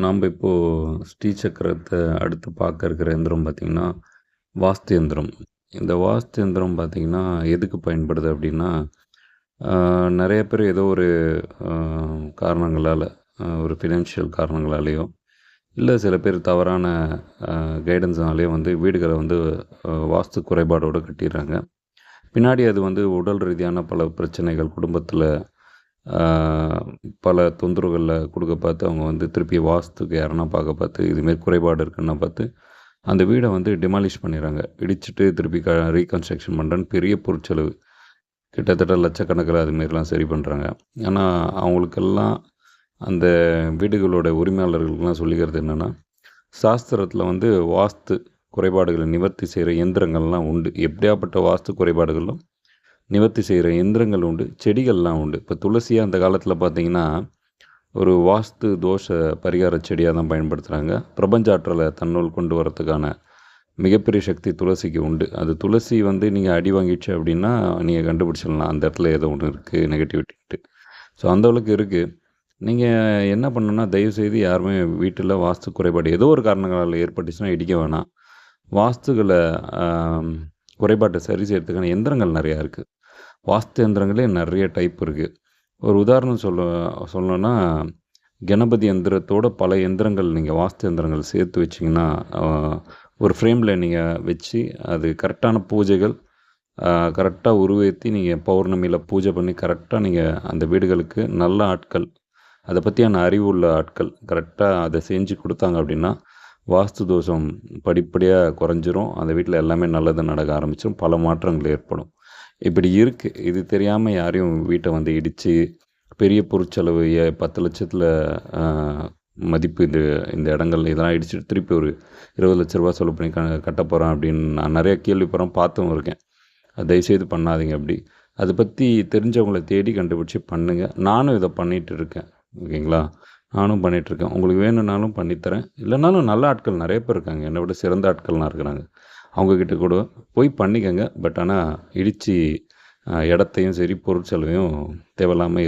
நாம் இப்போது ஸ்ரீசக்கரத்தை அடுத்து பார்க்க இருக்கிற எந்திரம் பார்த்திங்கன்னா வாஸ்து எந்திரம். இந்த வாஸ்து எந்திரம் பார்த்திங்கன்னா எதுக்கு பயன்படுது அப்படின்னா, நிறைய பேர் ஏதோ ஒரு காரணங்களால், ஒரு ஃபினான்ஷியல் காரணங்களாலேயோ இல்லை சில பேர் தவறான கைடன்ஸ்னாலேயோ வந்து வீடுகளை வந்து வாஸ்து குறைபாடோடு கட்டிடுறாங்க. பின்னாடி அது வந்து உடல் ரீதியான பல பிரச்சனைகள், குடும்பத்தில் பல தொந்தரவுகளில் கொடுக்க பார்த்து அவங்க வந்து திருப்பி வாஸ்துக்கு யாருன்னா பார்க்க பார்த்து இதுமாரி குறைபாடு இருக்குன்னு பார்த்து அந்த வீடை வந்து டிமாலிஷ் பண்ணிடுறாங்க. இடிச்சிட்டு திருப்பி ரீகன்ஸ்ட்ரக்ஷன் பண்ணுறேன்னு பெரிய பொருட்செலவு கிட்டத்தட்ட லட்சக்கணக்கில் அதுமாரிலாம் சரி பண்ணுறாங்க. ஆனால் அவங்களுக்கெல்லாம் அந்த வீடுகளோட உரிமையாளர்களுக்கெல்லாம் சொல்லிக்கிறது என்னென்னா, சாஸ்திரத்தில் வந்து வாஸ்து குறைபாடுகளை நிவர்த்தி செய்கிற இயந்திரங்கள்லாம் உண்டு. எப்படியாப்பட்ட வாஸ்து குறைபாடுகளும் நிவர்த்தி செய்கிற எந்திரங்கள் உண்டு, செடிகள்லாம் உண்டு. இப்போ துளசியாக அந்த காலத்தில் பார்த்திங்கன்னா ஒரு வாஸ்து தோஷ பரிகார செடியாக தான் பயன்படுத்துகிறாங்க. பிரபஞ்ச ஆற்றலை தன்னுள் கொண்டு வரத்துக்கான மிகப்பெரிய சக்தி துளசிக்கு உண்டு. அது துளசி வந்து நீங்கள் அடி வாங்கிடுச்சு அப்படின்னா நீங்கள் கண்டுபிடிச்சிடலாம் அந்த இடத்துல ஏதோ ஒன்று இருக்குது நெகட்டிவிட்டின்ட்டு. ஸோ அந்தளவுக்கு இருக்குது. நீங்கள் என்ன பண்ணணுன்னா, தயவுசெய்து யாருமே வீட்டில் வாஸ்து குறைபாடு ஏதோ ஒரு காரணங்களால் ஏற்பட்டுச்சுன்னா இடிக்க வேணாம். வாஸ்துகளை குறைபாட்டை சரி செய்கிறதுக்கான எந்திரங்கள் நிறையா இருக்குது. வாஸ்து எந்திரங்களே நிறைய டைப் இருக்குது. ஒரு உதாரணம் சொல்லணுன்னா, கணபதி எந்திரத்தோட பல எந்திரங்கள் நீங்கள் வாஸ்து எந்திரங்கள் சேர்த்து வச்சிங்கன்னா, ஒரு ஃப்ரேமில் நீங்கள் வச்சு அது கரெக்டான பூஜைகள் கரெக்டாக உருவேற்றி நீங்கள் பௌர்ணமியில் பூஜை பண்ணி கரெக்டாக நீங்கள் அந்த வீடுகளுக்கு நல்ல ஆட்கள், அதை பற்றியான அறிவு உள்ள ஆட்கள் கரெக்டாக அதை செஞ்சு கொடுத்தாங்க அப்படின்னா, வாஸ்து தோஷம் படிப்படியாக குறைஞ்சிரும். அந்த வீட்டில் எல்லாமே நல்லது நடக்க ஆரம்பிச்சிடும். பல மாற்றங்கள் ஏற்படும். இப்படி இருக்குது. இது தெரியாமல் யாரையும் வீட்டை வந்து இடித்து பெரிய பொருட்செலவு 10 லட்சத்தில் மதிப்பு இந்த இடங்கள் இதெல்லாம் இடிச்சுட்டு திருப்பி ஒரு 20 லட்ச ரூபா செலவு பண்ணி கட்ட போகிறேன் அப்படின்னு நான் நிறைய கேள்விப்படுறேன், பார்த்தும் இருக்கேன். தயவுசெய்து பண்ணாதீங்க அப்படி. அதை பற்றி தெரிஞ்சவங்களை தேடி கண்டுபிடிச்சி பண்ணுங்கள். நானும் இதை பண்ணிகிட்டு இருக்கேன். ஓகேங்களா? நானும் பண்ணிகிட்ருக்கேன். உங்களுக்கு வேணும்னாலும் பண்ணித்தரேன். இல்லைனாலும் நல்ல ஆட்கள் நிறைய பேர் இருக்காங்க, என்னை விட சிறந்த ஆட்கள்லாம் இருக்கிறாங்க. அவங்கக்கிட்ட கூட போய் பண்ணிக்கங்க. பட் ஆனால் இடித்து இடத்தையும் சரி பொருட்செலவையும் தேவையில்லாமல்